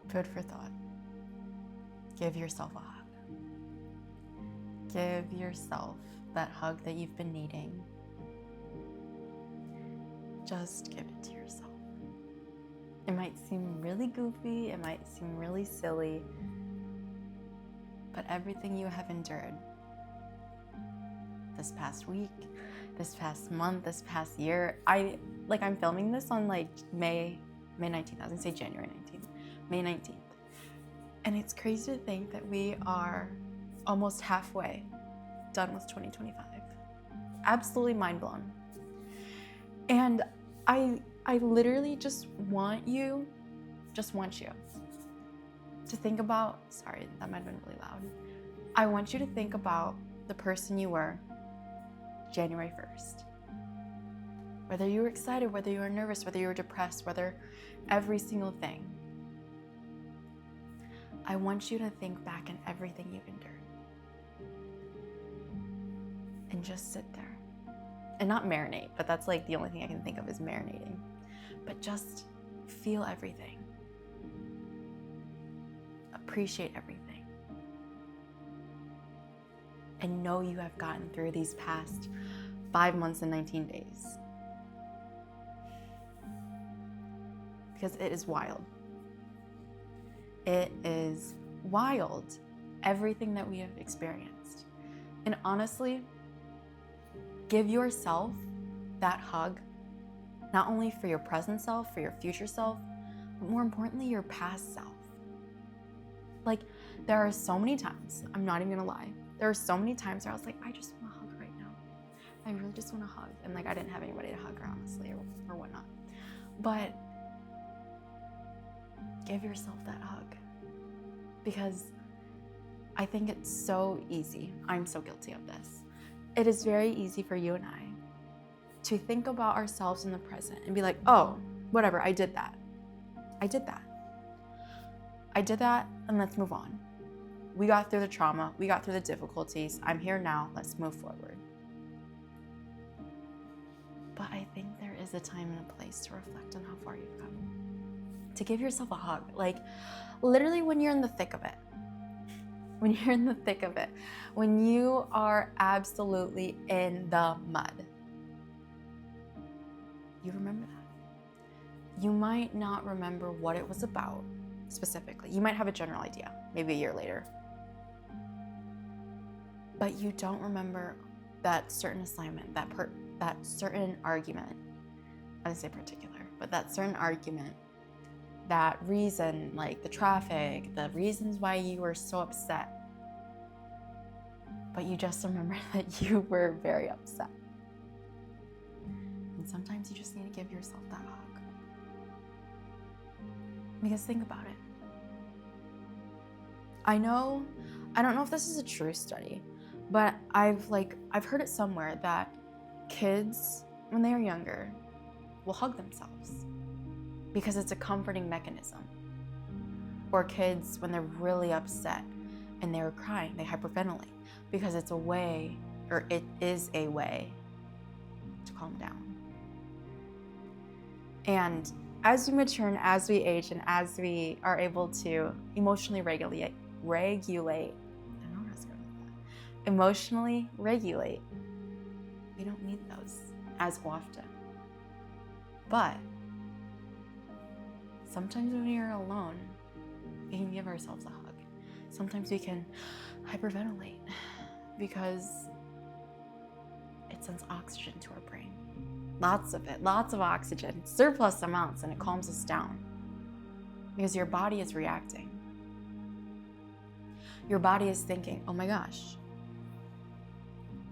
Food for thought. Give yourself a hug. Give yourself that hug that you've been needing. Just give it to yourself. It might seem really goofy, it might seem really silly, but everything you have endured this past week, this past month, this past year, I'm filming this on May 19th. I was gonna say January 19th, May 19th. And it's crazy to think that we are almost halfway done with 2025. Absolutely mind blown. And I literally just want you to think about, sorry, that might have been really loud. I want you to think about the person you were January 1st. Whether you were excited, whether you were nervous, whether you were depressed, whether every single thing. I want you to think back on everything you've endured. And just sit there. And not marinate, but that's the only thing I can think of is marinating. But just feel everything. Appreciate everything. And know you have gotten through these past 5 months and 19 days. Because it is wild. It is wild, everything that we have experienced. And honestly, give yourself that hug, not only for your present self, for your future self, but more importantly, your past self. There are so many times, I'm not even gonna lie, there are so many times where I was like, I just wanna hug right now. I really just wanna hug. And I didn't have anybody to hug her, honestly, or whatnot. But give yourself that hug. Because I think it's so easy. I'm so guilty of this. It is very easy for you and I to think about ourselves in the present and be like, oh, whatever, I did that, and let's move on. We got through the trauma, we got through the difficulties, I'm here now, let's move forward. But I think there is a time and a place to reflect on how far you've come. To give yourself a hug, literally when you're in the thick of it. When you are absolutely in the mud. You remember that. You might not remember what it was about specifically. You might have a general idea, maybe a year later. But you don't remember that certain assignment, that certain argument. I didn't say particular, but that certain argument, that reason, the traffic, the reasons why you were so upset. But you just remember that you were very upset. And sometimes you just need to give yourself that hug. Because think about it. I don't know if this is a true study, but I've heard it somewhere that kids, when they are younger, will hug themselves because it's a comforting mechanism. Or kids, when they're really upset and they're crying, they hyperventilate because it is a way to calm down. And as we mature and as we age and as we are able to emotionally regulate, we don't need those as often. But sometimes when we are alone, we can give ourselves a hug. Sometimes we can hyperventilate because it sends oxygen to our brain. Lots of it, lots of oxygen, surplus amounts, and it calms us down because your body is reacting. Your body is thinking, oh my gosh,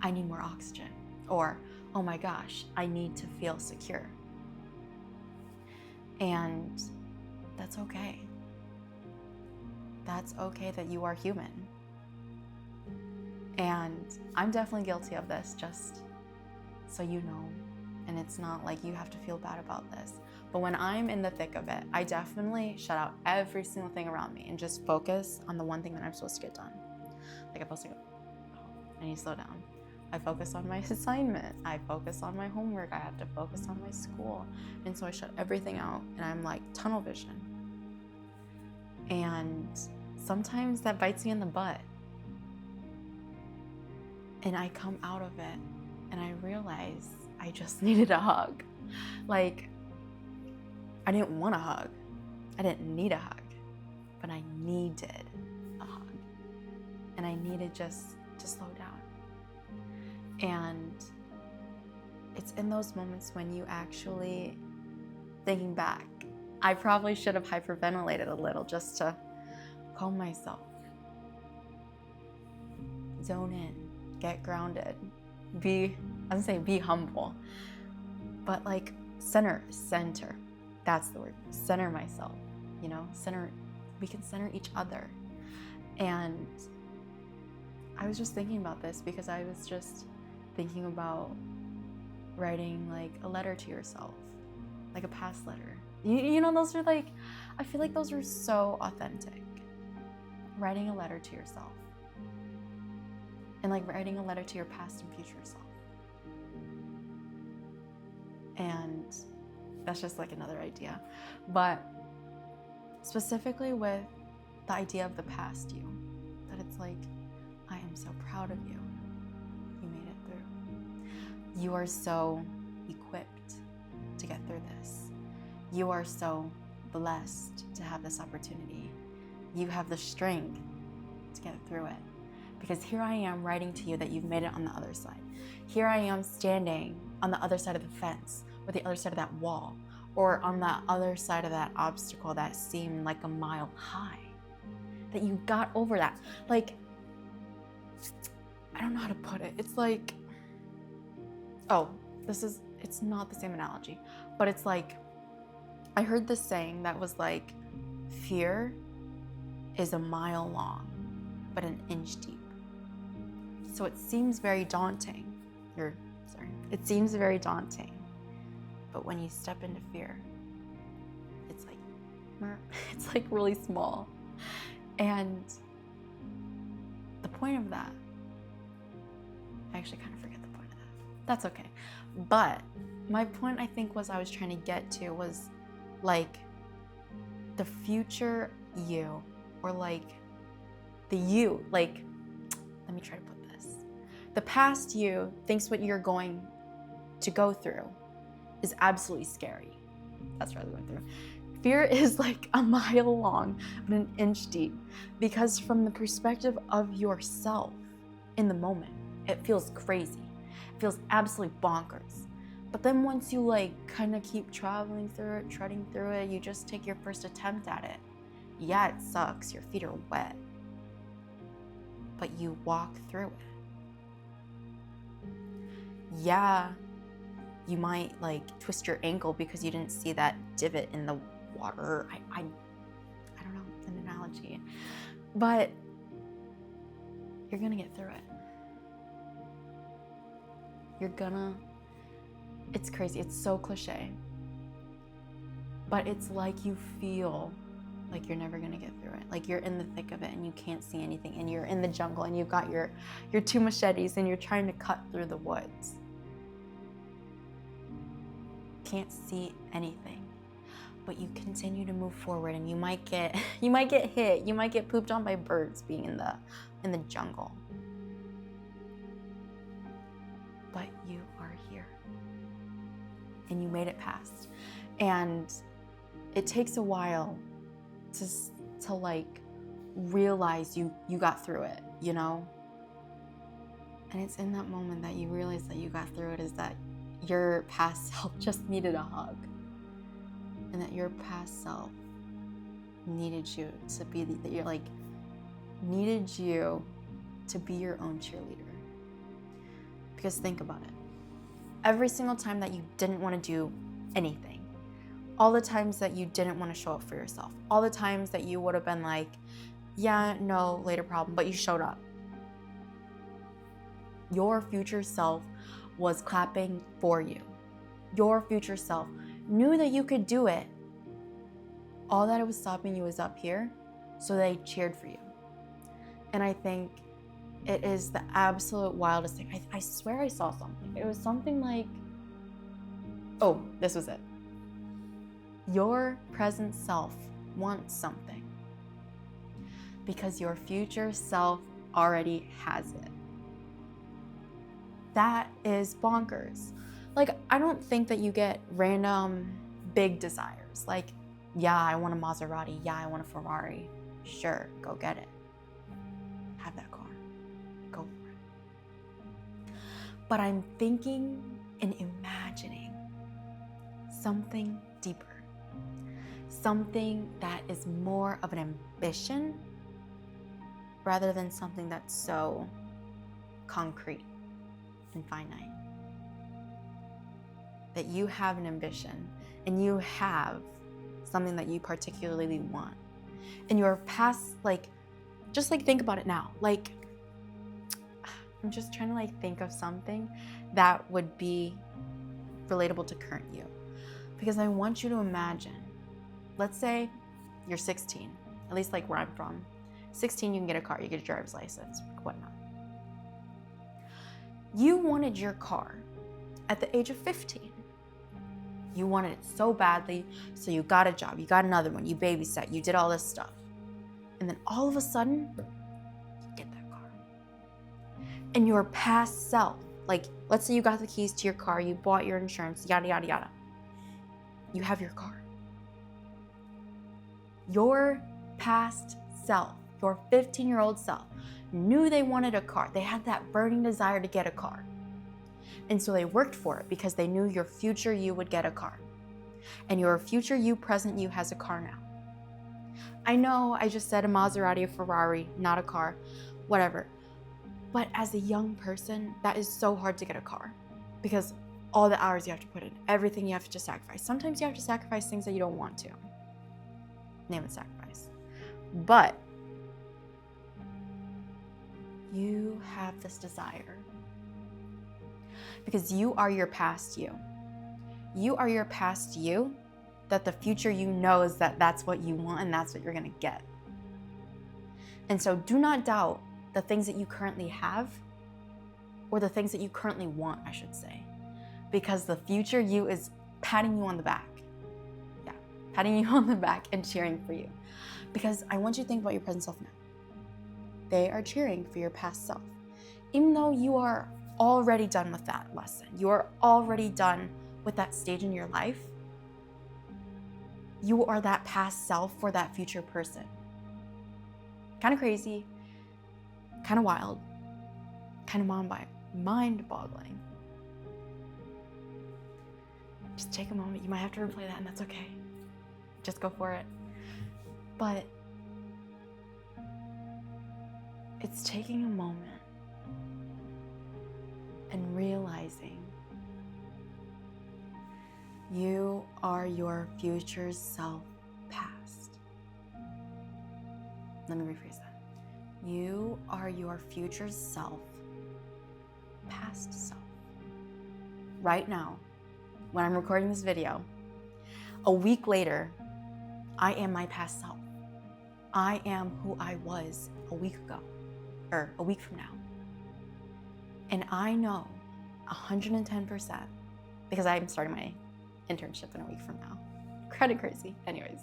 I need more oxygen. Or, oh my gosh, I need to feel secure. And that's okay. That's okay that you are human. And I'm definitely guilty of this, just so you know. And it's not like you have to feel bad about this. But when I'm in the thick of it, I definitely shut out every single thing around me and just focus on the one thing that I'm supposed to get done. I'm supposed to go, I need to slow down. I focus on my assignment. I focus on my homework. I have to focus on my school. And so I shut everything out and I'm tunnel vision. And sometimes that bites me in the butt. And I come out of it and I realize I just needed a hug. Like, I didn't want a hug. I didn't need a hug, but I needed a hug. And I needed just to slow down. And it's in those moments when you actually, thinking back, I probably should have hyperventilated a little just to calm myself. Zone in, get grounded, be humble, but like center, that's the word, center myself, we can center each other. And I was just thinking about this because I was just thinking about writing like a letter to yourself, like a past letter. Those are like, I feel like those are so authentic. Writing a letter to yourself. And like writing a letter to your past and future self. And that's just like another idea. But specifically with the idea of the past you, that it's like, I am so proud of you. You made it through. You are so equipped to get through this. You are so blessed to have this opportunity. You have the strength to get through it. Because here I am writing to you that you've made it on the other side. Here I am standing on the other side of the fence, or the other side of that wall, or on the other side of that obstacle that seemed like a mile high. That you got over that. Like, I don't know how to put it. It's like, it's not the same analogy, but it's like, I heard this saying that was like, fear is a mile long, but an inch deep. So it seems very daunting. It seems very daunting. But when you step into fear, it's like really small. And the point of that, I actually kind of forget the point of that. That's okay. But my point, I think, I was trying to get to was like the future you, or like the you, like, let me try to put this. The past you thinks what you're going to go through is absolutely scary. That's what I was going through. Fear is like a mile long, but an inch deep, because from the perspective of yourself in the moment, it feels crazy. It feels absolutely bonkers. But then once you like kind of keep traveling through it, treading through it, you just take your first attempt at it. Yeah, it sucks. Your feet are wet. But you walk through it. Yeah, you might like twist your ankle because you didn't see that divot in the water. I don't know, it's an analogy. But you're gonna get through it. It's crazy, it's so cliche. But it's like you feel like you're never gonna get through it. Like you're in the thick of it and you can't see anything, and you're in the jungle and you've got your two machetes and you're trying to cut through the woods. Can't see anything. But you continue to move forward, and you might get hit, you might get pooped on by birds being in the jungle. But you are here. And you made it past. And it takes a while to like realize you got through it, you know? And it's in that moment that you realize that you got through it, is that your past self just needed a hug. And that your past self needed you to be needed you to be your own cheerleader. Because think about it. Every single time that you didn't want to do anything, all the times that you didn't want to show up for yourself, all the times that you would have been like, yeah, no, later problem, but you showed up. Your future self was clapping for you. Your future self knew that you could do it. All that was stopping you was up here, so they cheered for you. And I think it is the absolute wildest thing. I swear I saw something. It was something like, oh, this was it. Your present self wants something. because your future self already has it. That is bonkers. Like, I don't think that you get random big desires. Like, yeah, I want a Maserati. Yeah, I want a Ferrari. Sure, go get it. Have that car. Go for it. But I'm thinking and imagining something deeper. Something that is more of an ambition rather than something that's so concrete and finite. That you have an ambition and you have something that you particularly want. And your past, like, just like think about it now. Like, I'm just trying to like think of something that would be relatable to current you. Because I want you to imagine, let's say you're 16, at least like where I'm from. 16, you can get a car, you get a driver's license, whatnot. You wanted your car at the age of 15. You wanted it so badly, so you got a job, you got another one, you babysat, you did all this stuff. And then all of a sudden, you get that car. And your past self, like let's say you got the keys to your car, you bought your insurance, yada, yada, yada. You have your car. Your past self, your 15-year-old self, knew they wanted a car. They had that burning desire to get a car. And so they worked for it because they knew your future you would get a car. And your future you, present you, has a car now. I know I just said a Maserati, a Ferrari, not a car, whatever. But as a young person, that is so hard to get a car because all the hours you have to put in, everything you have to sacrifice. Sometimes you have to sacrifice things that you don't want to. Name it sacrifice. But you have this desire because you are your past you. You are your past you that the future you knows that that's what you want and that's what you're gonna get. And so do not doubt the things that you currently have or the things that you currently want, I should say, because the future you is patting you on the back. Yeah, patting you on the back and cheering for you. Because I want you to think about your present self now. They are cheering for your past self. Even though you are already done with that lesson, you are already done with that stage in your life, you are that past self for that future person. Kind of crazy, kind of wild, kind of mind-boggling. Just take a moment. You might have to replay that and that's okay. Just go for it. But it's taking a moment and realizing you are your future self past. Let me rephrase that. You are your future self past self. Right now, when I'm recording this video, a week later, I am my past self. I am who I was a week ago, or a week from now. And I know 110%, because I'm starting my internship in a week from now. Kind of crazy. Anyways,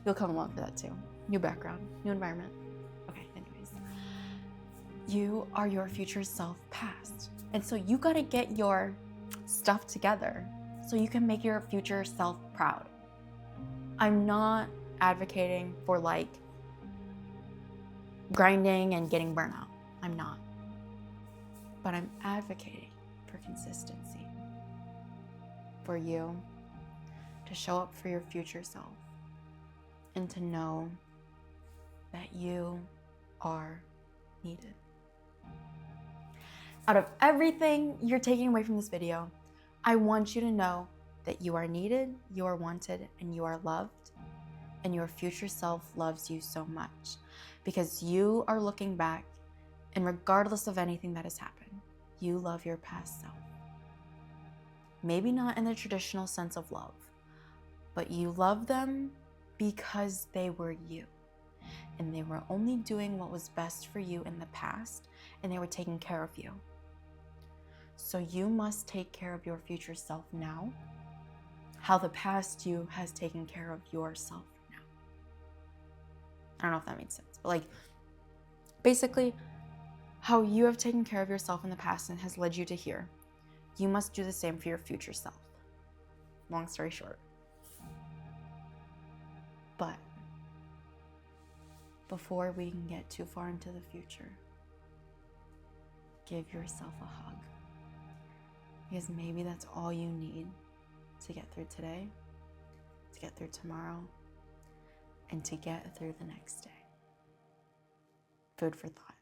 you'll come along for that too. New background, new environment. Okay, anyways. You are your future self past. And so you gotta get your stuff together so you can make your future self proud. I'm not advocating for like grinding and getting burnout. I'm not. But I'm advocating for consistency. For you to show up for your future self and to know that you are needed. Out of everything you're taking away from this video, I want you to know that you are needed, you are wanted, and you are loved, and your future self loves you so much because you are looking back, and regardless of anything that has happened, you love your past self. Maybe not in the traditional sense of love, but you love them because they were you, and they were only doing what was best for you in the past, and they were taking care of you. So you must take care of your future self now, how the past you has taken care of yourself now. I don't know if that makes sense, but like, Basically, how you have taken care of yourself in the past and has led you to here, you must do the same for your future self. Long story short. But before we can get too far into the future, give yourself a hug. Because maybe that's all you need to get through today, to get through tomorrow, and to get through the next day. Food for thought.